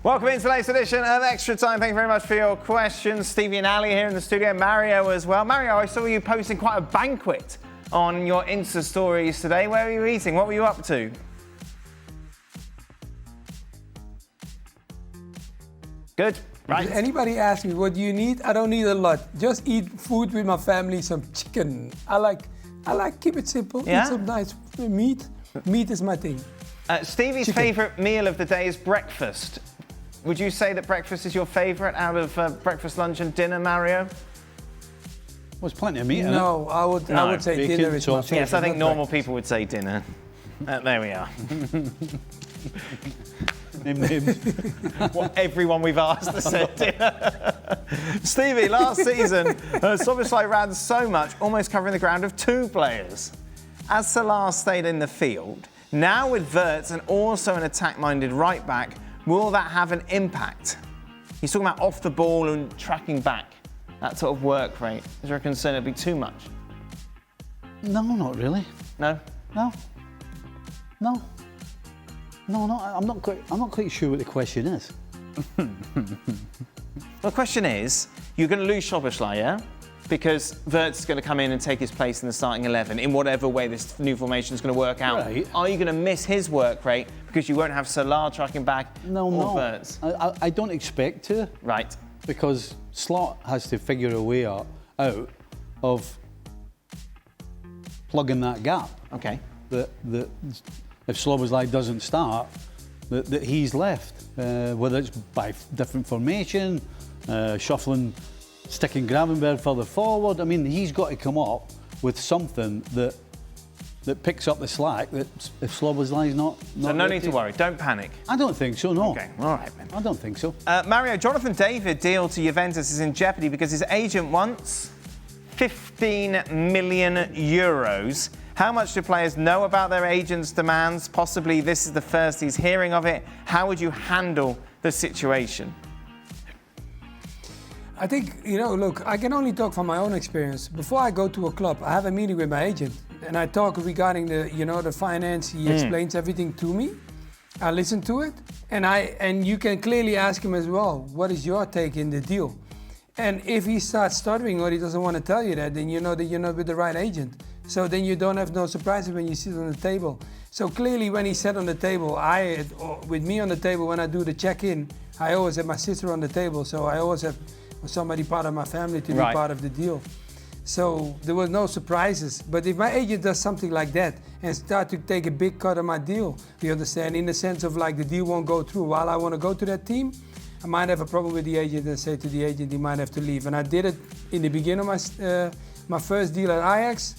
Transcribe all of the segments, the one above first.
Welcome into today's edition of Extra Time. Thank you very much for your questions. Stevie and Ali here in the studio, Mario as well. Mario, I saw you posting quite a banquet on your Insta stories today. Where were you eating? What were you up to? Good. Right. If anybody asks me, what do you need? I don't need a lot. Just eat food with my family, some chicken. I like keep it simple. Yeah? Eat some nice meat. Meat is my thing. Stevie's favourite meal of the day is breakfast. Would you say that breakfast is your favourite out of breakfast, lunch and dinner, Mario? Well, there's plenty of meat in it. No, I would say Bacon, dinner is my sausage. favorite. Yes, I think not normal breakfast. people would say dinner. There we are. What everyone we've asked has said dinner. Stevie, last season, Szoboszlai ran so much, almost covering the ground of two players. As Salah stayed in the field, now with Wirtz and also an attack-minded right-back, will that have an impact? He's talking about off the ball and tracking back, that sort of work rate. Is there a concern it'll be too much? No, not really. No? No, I'm not quite sure what the question is. The question is, you're going to lose Szoboszlai, yeah? Because Wirtz is going to come in and take his place in the starting 11 in whatever way this new formation is going to work out. Right. Are you going to miss his work rate because you won't have Salah tracking back No. Wirtz? I don't expect to. Right. Because Slot has to figure a way out of plugging that gap. Okay. That if Szoboszlai doesn't start, that he's left. Whether it's by different formation, shuffling, sticking Gravenberg further forward. I mean, he's got to come up with something that picks up the slack that if Szoboszlai's not So no need to worry. Don't panic. I don't think so, no. Okay. All right, then. I don't think so. Mario, Jonathan David deal to Juventus is in jeopardy because his agent wants 15 million euros. How much do players know about their agent's demands? Possibly this is the first he's hearing of it. How would you handle the situation? I think, look, I can only talk from my own experience. Before I go to a club, I have a meeting with my agent and I talk regarding the finance. He explains everything to me. I listen to it and you can clearly ask him as well, what is your take in the deal? And if he starts stuttering or he doesn't want to tell you that, then you know that you're not with the right agent. So then you don't have no surprises when you sit on the table. So clearly when he sat on the table, with me on the table when I do the check-in, I always have my sister on the table. So I always have somebody part of my family to be part of the deal. So there was no surprises. But if my agent does something like that and start to take a big cut of my deal, you understand, in the sense of like the deal won't go through while I want to go to that team, I might have a problem with the agent and say to the agent he might have to leave. And I did it in the beginning of my first deal at Ajax.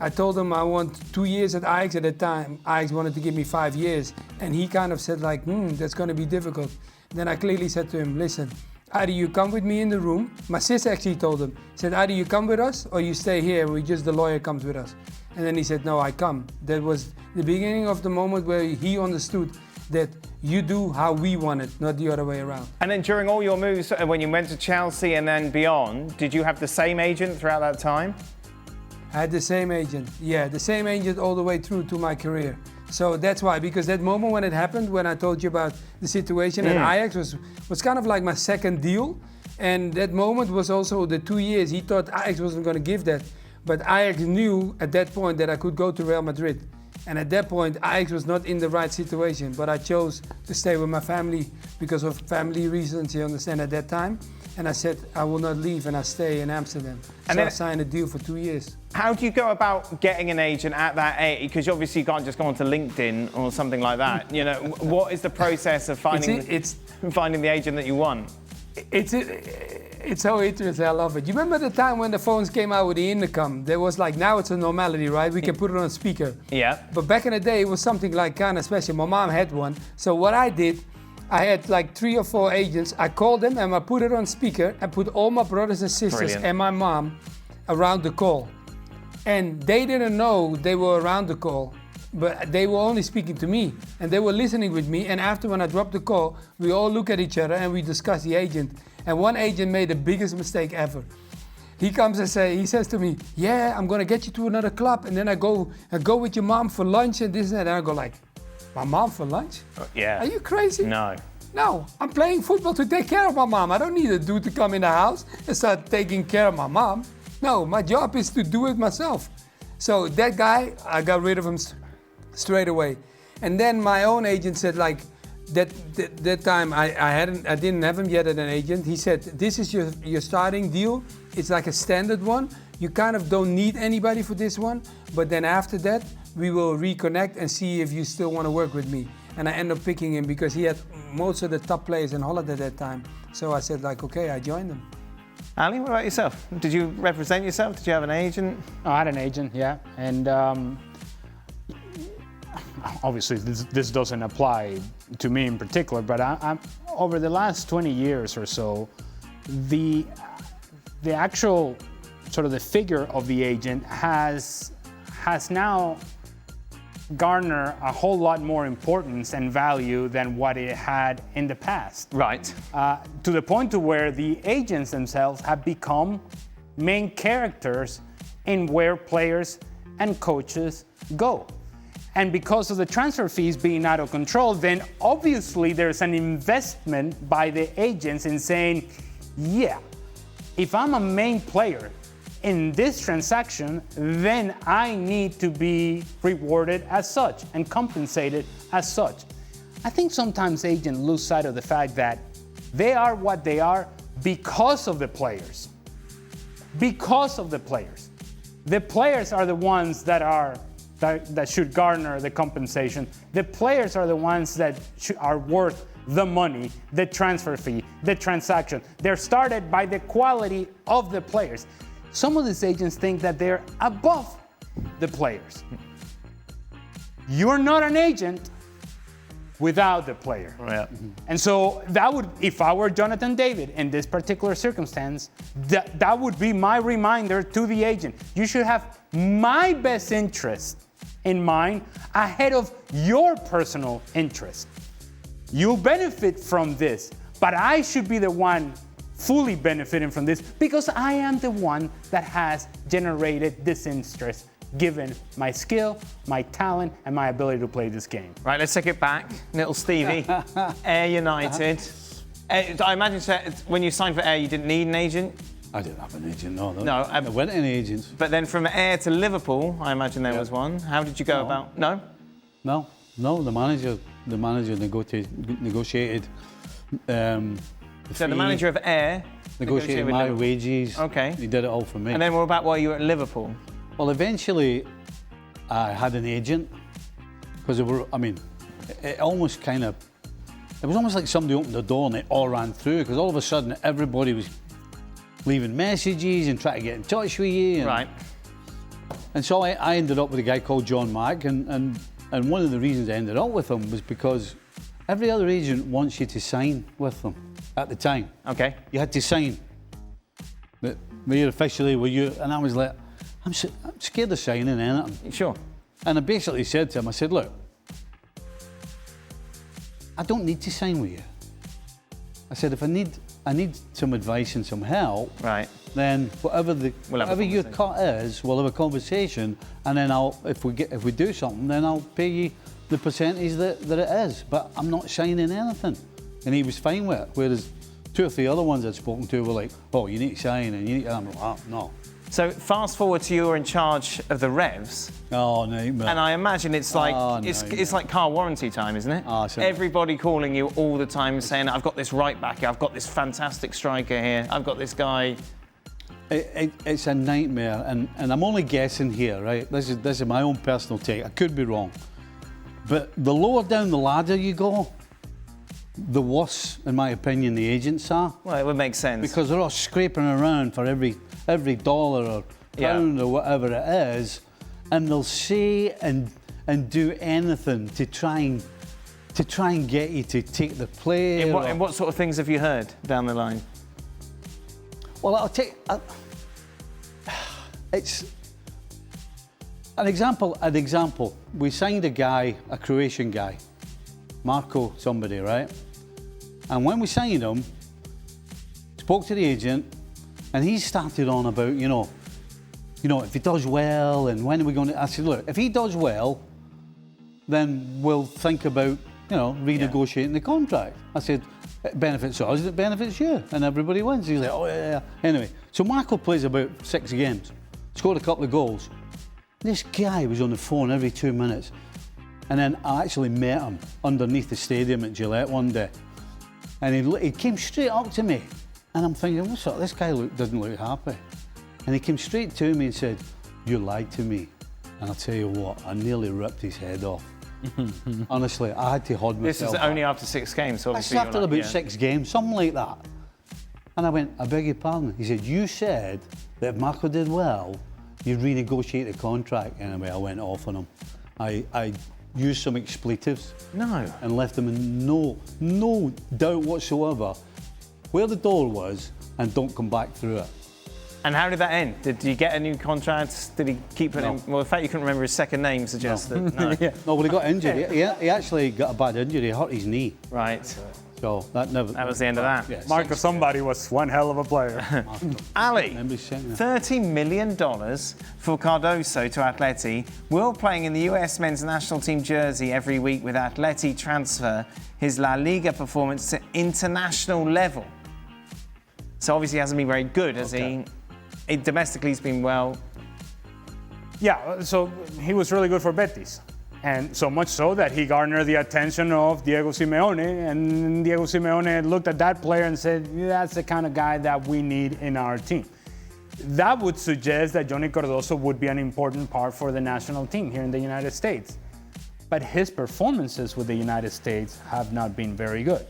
I told him I want 2 years at Ajax. At that time, Ajax wanted to give me 5 years. And he kind of said like, that's going to be difficult. Then I clearly said to him, listen, either you come with me in the room. My sister actually told him, said either you come with us or you stay here. The lawyer comes with us. And then he said, no, I come. That was the beginning of the moment where he understood that you do how we want it, not the other way around. And then during all your moves, when you went to Chelsea and then beyond, did you have the same agent throughout that time? I had the same agent, the same agent all the way through to my career. So that's why, because that moment when it happened, when I told you about the situation at Ajax was kind of like my second deal. And that moment was also the 2 years. He thought Ajax wasn't going to give that. But Ajax knew at that point that I could go to Real Madrid. And at that point, Ajax was not in the right situation. But I chose to stay with my family because of family reasons, you understand, at that time. And I said, I will not leave and I stay in Amsterdam. And so I signed a deal for 2 years. How do you go about getting an agent at that age? Because obviously you can't just go onto LinkedIn or something like that. What is the process of finding the agent that you want? It's so interesting, I love it. You remember the time when the phones came out with the intercom? There was like, now it's a normality, right? We can put it on speaker. Yeah. But back in the day, it was something like kind of special. My mom had one. So what I did, I had like 3 or 4 agents. I called them and I put it on speaker and put all my brothers and sisters and my mom around the call. And they didn't know they were around the call, but they were only speaking to me and they were listening with me. And after when I dropped the call, we all look at each other and we discuss the agent. And one agent made the biggest mistake ever. He comes and he says to me, yeah, I'm gonna get you to another club. And then I go with your mom for lunch and this and that. And I go like, my mom for lunch? Yeah. Are you crazy? No. No, I'm playing football to take care of my mom. I don't need a dude to come in the house and start taking care of my mom. No, my job is to do it myself. So that guy, I got rid of him straight away. And then my own agent said, like, that time I didn't have him yet as an agent. He said, this is your starting deal. It's like a standard one. You kind of don't need anybody for this one. But then after that, we will reconnect and see if you still want to work with me. And I ended up picking him because he had most of the top players in Holland at that time. So I said, like, okay, I joined him. Ali, what about yourself? Did you represent yourself? Did you have an agent? Oh, I had an agent, yeah. And obviously this doesn't apply to me in particular, but I'm over the last 20 years or so, the actual sort of the figure of the agent has now garner a whole lot more importance and value than what it had in the past. Right. To the point to where the agents themselves have become main characters in where players and coaches go. And because of the transfer fees being out of control, then obviously there's an investment by the agents in saying, yeah, if I'm a main player in this transaction, then I need to be rewarded as such and compensated as such. I think sometimes agents lose sight of the fact that they are what they are because of the players. Because of the players. The players are the ones that should garner the compensation. The players are the ones that are worth the money, the transfer fee, the transaction. They're started by the quality of the players. Some of these agents think that they're above the players. You're not an agent without the player. Yeah. And so that would, if I were Jonathan David in this particular circumstance, that would be my reminder to the agent. You should have my best interest in mind ahead of your personal interest. You'll benefit from this, but I should be the one fully benefiting from this because I am the one that has generated this interest given my skill, my talent, and my ability to play this game. Right, let's take it back. Little Stevie, Ayr United. I imagine when you signed for Ayr, you didn't need an agent? I didn't have an agent, no. No. I went any agents. But then from Ayr to Liverpool, I imagine there was one. How did you go about? No? No, the manager negotiated. So the manager of Ayr negotiated my wages. Okay. He did it all for me. And then what about while you were at Liverpool? Well, eventually, I had an agent because it was almost like somebody opened the door and it all ran through because all of a sudden everybody was leaving messages and trying to get in touch with you. Right. And so I ended up with a guy called John Mack, and one of the reasons I ended up with him was because every other agent wants you to sign with them at the time. Okay. You had to sign. But you're officially with you, and I was like, I'm scared of signing anything. Sure. And I basically said to him, I said, look, I don't need to sign with you. I said, if I need some advice and some help, right, then whatever your cut is, we'll have a conversation, and then if we do something, then I'll pay you the percentage that it is. But I'm not signing anything. And he was fine with it. Whereas 2 or 3 other ones I'd spoken to were like, oh, you need to sign, and you need to, I'm like, oh, no. So fast forward to you're in charge of the revs. Oh, no. And I imagine it's like it's like car warranty time, isn't it? Oh, everybody calling you all the time saying, I've got this right back here, I've got this fantastic striker here, I've got this guy. It's a nightmare, and I'm only guessing here, right? This is my own personal take. I could be wrong. But the lower down the ladder you go, the worse, in my opinion, the agents are. Well, it would make sense. Because they're all scraping around for every dollar or pound or whatever it is, and they'll say and do anything to try and get you to take the play. And what sort of things have you heard down the line? Well, it's an example. We signed a Croatian guy, Marko somebody, right? And when we signed him, spoke to the agent, and he started on about, if he does well, and when are we going to... I said, look, if he does well, then we'll think about renegotiating the contract. I said, it benefits us, it benefits you, and everybody wins. He's like, oh yeah. Anyway, so Marco plays about 6 games, scored a couple of goals. This guy was on the phone every 2 minutes. And then I actually met him underneath the stadium at Gillette one day. And he came straight up to me. And I'm thinking, what's up? This guy doesn't look happy. And he came straight to me and said, you lied to me. And I'll tell you what, I nearly ripped his head off. Honestly, I had to hold myself. This is only after 6 games, so obviously. That's after about 6 games, something like that. And I went, I beg your pardon. He said, you said that if Marco did well, you'd renegotiate the contract. Anyway, I went off on him. I used some expletives. No. And left them in no doubt whatsoever where the door was, and don't come back through it. And how did that end? Did you get a new contract? Did he keep it in? Well, the fact you couldn't remember his second name suggests that. No. No, well, he got injured. He actually got a bad injury. He hurt his knee. Right. So that was the end of that. Yeah, Marco, somebody was one hell of a player. Ali, $30 million for Cardoso to Atleti. Will playing in the US men's national team jersey every week with Atleti transfer his La Liga performance to international level. So obviously he hasn't been very good, has he? Domestically he's been well. Yeah, so he was really good for Betis. And so much so that he garnered the attention of Diego Simeone. And Diego Simeone looked at that player and said, that's the kind of guy that we need in our team. That would suggest that Johnny Cardoso would be an important part for the national team here in the United States. But his performances with the United States have not been very good.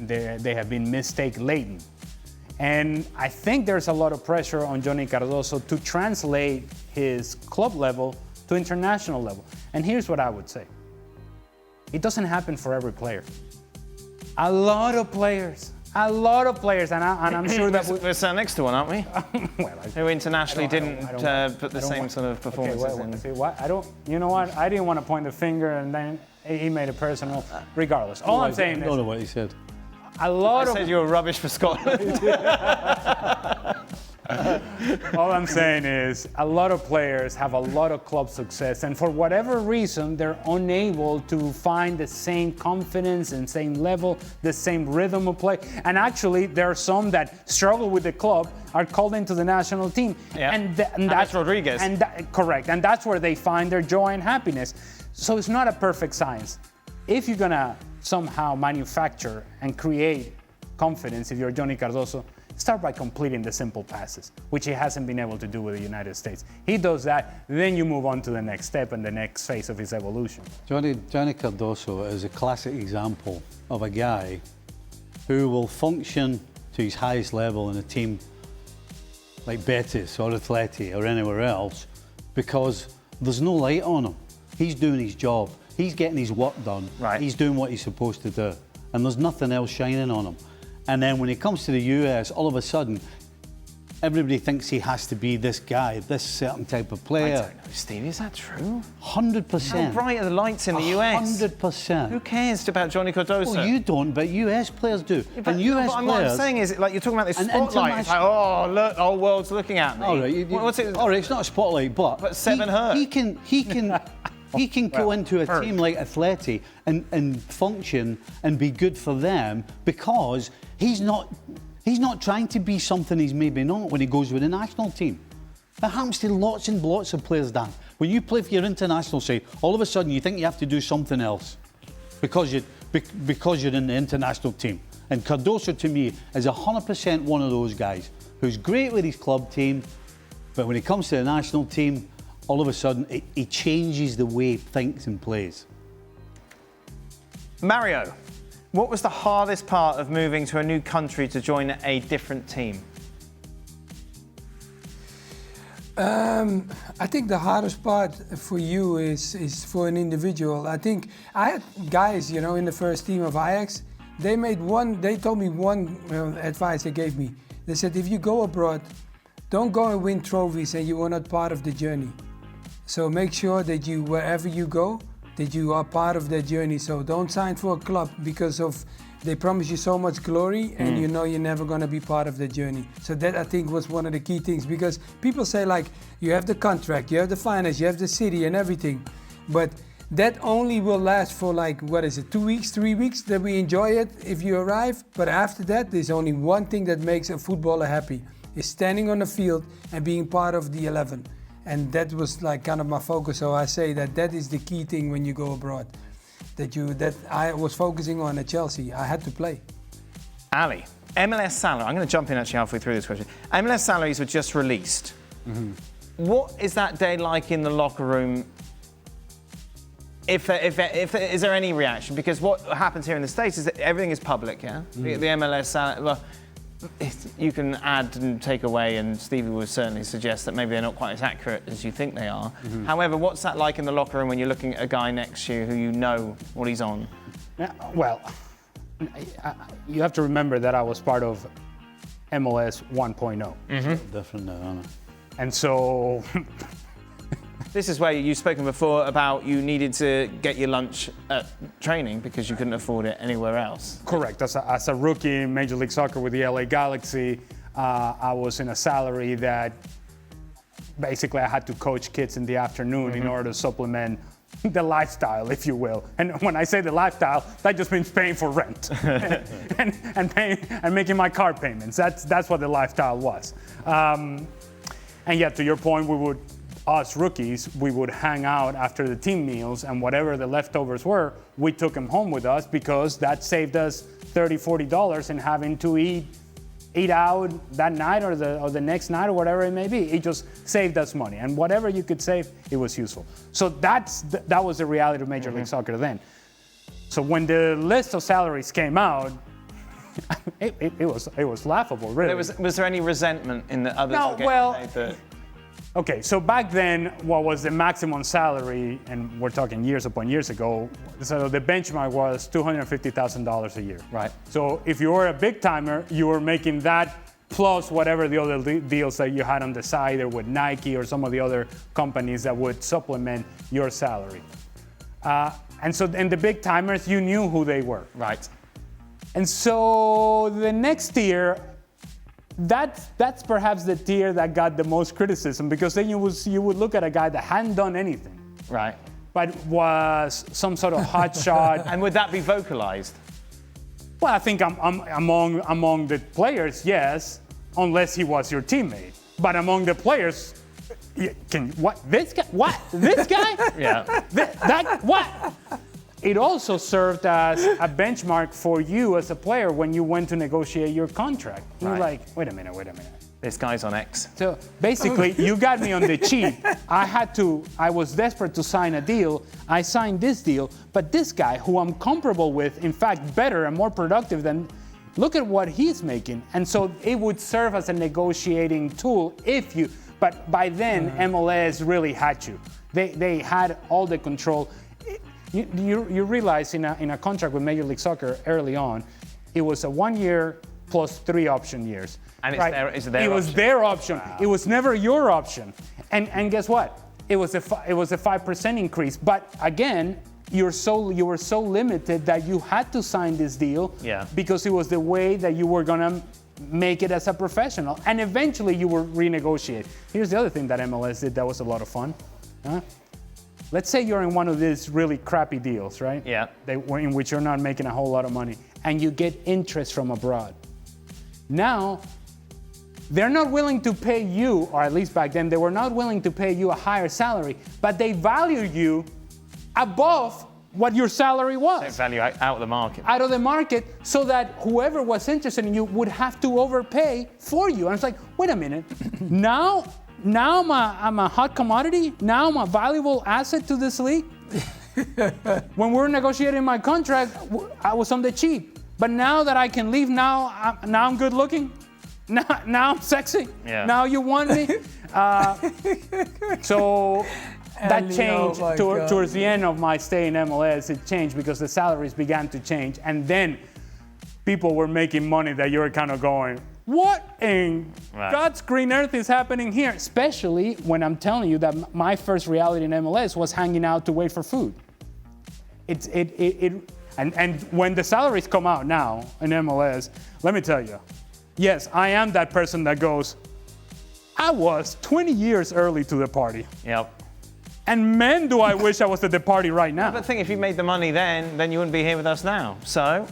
They have been mistake-laden. And I think there's a lot of pressure on Johnny Cardoso to translate his club level to international level. And here's what I would say. It doesn't happen for every player. A lot of players, and I'm sure that we're sat next to one, aren't we? Well, who internationally didn't put the same sort of performances in. See, you know what? I didn't want to point the finger, and then he made it personal. Regardless, all I'm saying is, I don't know what he said. I said you were rubbish for Scotland. All I'm saying is a lot of players have a lot of club success, and for whatever reason, they're unable to find the same confidence and same level, the same rhythm of play. And actually, there are some that struggle with the club, are called into the national team. Yeah. And that's Rodriguez. Correct. And that's where they find their joy and happiness. So it's not a perfect science. If you're going to somehow manufacture and create confidence, if you're Johnny Cardoso, start by completing the simple passes, which he hasn't been able to do with the United States. He does that, then you move on to the next step and the next phase of his evolution. Johnny Cardoso is a classic example of a guy who will function to his highest level in a team like Betis or Atleti or anywhere else because there's no light on him. He's doing his job. He's getting his work done. Right. He's doing what he's supposed to do. And there's nothing else shining on him. And then when he comes to the US, all of a sudden, everybody thinks he has to be this guy, this certain type of player. I don't know, Stevie, is that true? 100%. How bright are the lights in the US? 100%. Who cares about Johnny Cardoso? Well, you don't, but US players do. Yeah, and US what players... I'm saying is, like, you're talking about this And spotlight. It's like, oh, look, the whole world's looking at me. All right, What's it? all right, it's not a spotlight, but Seven hurt. He can go into a team like Atleti and function and be good for them because he's not trying to be something he's maybe not when he goes with the national team. That happens to lots and lots of players, Dan. When you play for your international side, all of a sudden you think you have to do something else because you're in the international team. And Cardoso, to me, is 100% one of those guys who's great with his club team, but when he comes to the national team, all of a sudden, he changes the way he thinks and plays. Mario, what was the hardest part of moving to a new country to join a different team? I think the hardest part for you is for an individual. I think I had guys, in the first team of Ajax, they told me one advice they gave me. They said, if you go abroad, don't go and win trophies and you are not part of the journey. So make sure that wherever you go, that you are part of that journey. So don't sign for a club because they promise you so much glory and you know you're never going to be part of the journey. So that, I think, was one of the key things, because people say, like, you have the contract, you have the finance, you have the city and everything, but that only will last for like, 2 weeks, 3 weeks that we enjoy it if you arrive. But after that, there's only one thing that makes a footballer happy, is standing on the field and being part of the 11. And that was like kind of my focus. So I say that is the key thing when you go abroad. That I was focusing on at Chelsea. I had to play. Ali, MLS salary. I'm going to jump in actually halfway through this question. MLS salaries were just released. Mm-hmm. What is that day like in the locker room? Is there any reaction? Because what happens here in the States is that everything is public, yeah? Mm. The MLS salary, well, you can add and take away, and Stevie would certainly suggest that maybe they're not quite as accurate as you think they are. Mm-hmm. However, what's that like in the locker room when you're looking at a guy next to you who you know what he's on? Well, you have to remember that I was part of MLS 1.0. Mm-hmm. Different now, aren't it? And so... This is where you've spoken before about you needed to get your lunch at training because you couldn't afford it anywhere else. Correct. As a rookie in Major League Soccer with the LA Galaxy, I was in a salary that basically I had to coach kids in the afternoon in order to supplement the lifestyle, if you will. And when I say the lifestyle, that just means paying for rent and paying and making my car payments. That's what the lifestyle was. And yet, to your point, us rookies, we would hang out after the team meals, and whatever the leftovers were, we took them home with us because that saved us $30, $40 in having to eat out that night or the next night or whatever it may be. It just saved us money, and whatever you could save, it was useful. So that was the reality of Major League Soccer then. So when the list of salaries came out, it was laughable, really. Was there any resentment in the others? Okay, so back then, what was the maximum salary, and we're talking years upon years ago, so the benchmark was $250,000 a year. Right. So if you were a big timer, you were making that plus whatever the other deals that you had on the side, or with Nike or some of the other companies that would supplement your salary. And the big timers, you knew who they were. Right. And so the next tier, that's perhaps the tier that got the most criticism, because then you would look at a guy that hadn't done anything, right, but was some sort of hot shot. And would that be vocalized? Well, I think among the players, yes, unless he was your teammate. But among the players, this guy? Yeah. What? It also served as a benchmark for you as a player when you went to negotiate your contract. You're like, wait a minute. This guy's on X. So basically, you got me on the cheap. I was desperate to sign a deal. I signed this deal, but this guy, who I'm comparable with, in fact, better and more productive than, look at what he's making. And so it would serve as a negotiating tool but by then, MLS really had you. They had all the control. You realize in a contract with Major League Soccer early on, it was a 1 year plus 3 option years. And it was their option. Wow. It was never your option. And guess what? It was a 5% increase. But again, you were so limited that you had to sign this deal because it was the way that you were gonna make it as a professional. And eventually you will renegotiate. Here's the other thing that MLS did that was a lot of fun. Let's say you're in one of these really crappy deals, right? Yeah. In which you're not making a whole lot of money, and you get interest from abroad. Now, they're not willing to pay you, or at least back then, they were not willing to pay you a higher salary, but they value you above what your salary was. They value out of the market. Out of the market, so that whoever was interested in you would have to overpay for you. And it's like, wait a minute, now I'm a hot commodity? Now I'm a valuable asset to this league? When we were negotiating my contract, I was on the cheap. But now that I can leave, now I'm good looking? Now I'm sexy? Yeah. Now you want me? So that changed towards the end of my stay in MLS. It changed because the salaries began to change. And then people were making money that you were kind of going, what in God's green earth is happening here? Especially when I'm telling you that my first reality in MLS was hanging out to wait for food. And when the salaries come out now in MLS, let me tell you, yes, I am that person that goes, I was 20 years early to the party. Yep. And man, do I wish I was at the party right now. But think, if you made the money then you wouldn't be here with us now. So,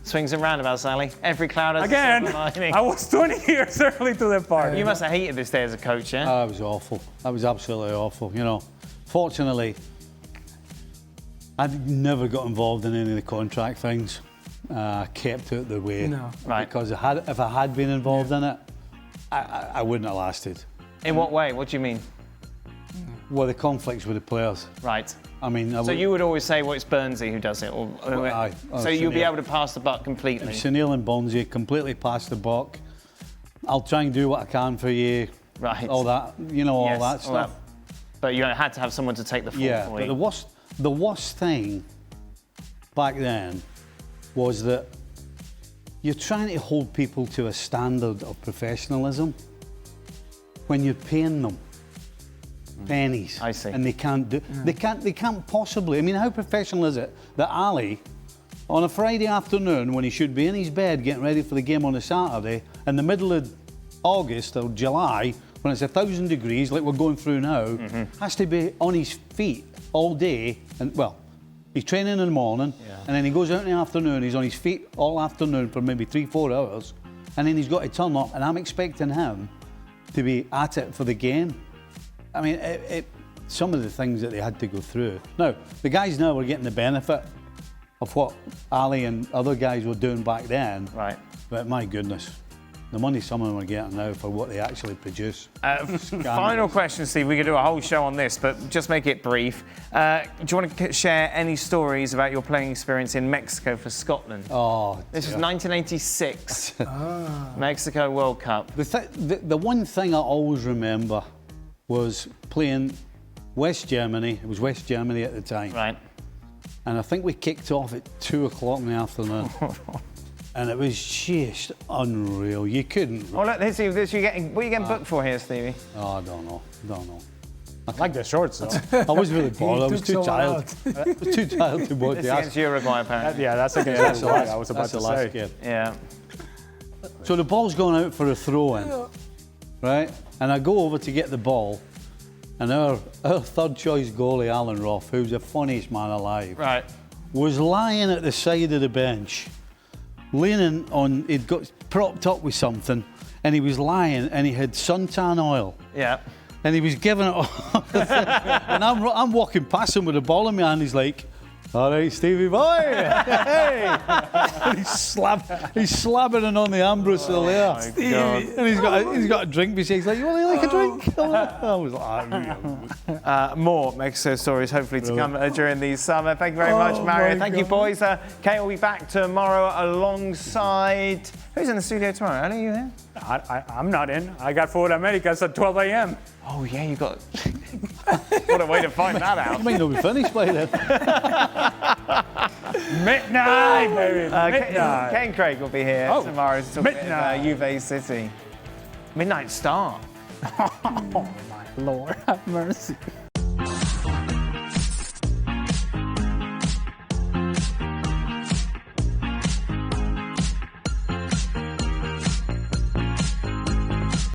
swings and roundabouts, Sally. Every cloud has Again, a silver lining. I was 20 years early to the party. You must have hated this day as a coach, yeah? That was awful. That was absolutely awful. You know, fortunately, I've never got involved in any of the contract things. I kept out the way. No. Right. Because if I had been involved in it, I wouldn't have lasted. In what way? What do you mean? Well, the conflicts with the players. Right. I mean, So you would always say, well, it's Burnsy who does it? aye. So you'll be Sunil. able to pass the buck completely? Sunil and Bonzi completely passed the buck. I'll try and do what I can for you. Right. All that, you know, Yes, all that stuff. But you had to have someone to take the fall Yeah, for but you. the worst thing back then was that you're trying to hold people to a standard of professionalism when you're paying them pennies. I see. And they can't do. They can't possibly. I mean, how professional is it that Ali, on a Friday afternoon when he should be in his bed getting ready for the game on a Saturday, in the middle of August or July, when it's 1,000 degrees like we're going through now, has to be on his feet all day? And well, he's training in the morning, and then he goes out in the afternoon. He's on his feet all afternoon for maybe 3-4 hours, and then he's got to turn up, and I'm expecting him to be at it for the game. I mean, some of the things that they had to go through. Now, the guys now are getting the benefit of what Ali and other guys were doing back then. Right. But my goodness, the money some of them are getting now for what they actually produce. Final question, Steve. We could do a whole show on this, but just make it brief. Do you want to share any stories about your playing experience in Mexico for Scotland? Oh, This was dear. 1986. Mexico World Cup. The one thing I always remember was playing West Germany. It was West Germany at the time. Right. And I think we kicked off at 2 o'clock in the afternoon. And it was just unreal. You couldn't. Oh, look, let's see. What are you getting booked for here, Stevie? Oh, I don't know. I like the shorts, though. I was really bored. I was took too someone tired. I was too tired to watch It's the against Uruguay, apparently. Yeah, that's against Uruguay. I was about That's to the last say. game. Yeah. So the ball's going out for a throw-in, right? And I go over to get the ball, and our third choice goalie, Alan Roth, who's the funniest man alive, Right. was lying at the side of the bench, leaning on, he'd got propped up with something, and he was lying, and he had suntan oil, Yeah. and he was giving it all. And I'm walking past him with the ball in my hand, he's like, "All right, Stevie boy." Hey. And he's slabbing it on the Ambrosel there. God. And he's got a drink beside. He's like, "You want to like a drink?" I was like, More Mexico stories hopefully to come during the summer. Thank you very much, Mario. Thank you, boys. Kate will be back tomorrow alongside... Who's in the studio tomorrow? Ellie, are you here? I'm not in. I got Ford Americas at 12 a.m. Oh, yeah, you got... What a way to find that out. "You might not be finished by then." Midnight, baby. Midnight. Ken Craig will be here tomorrow to talk midnight. Juve City. Midnight start. Oh, my Lord, have mercy.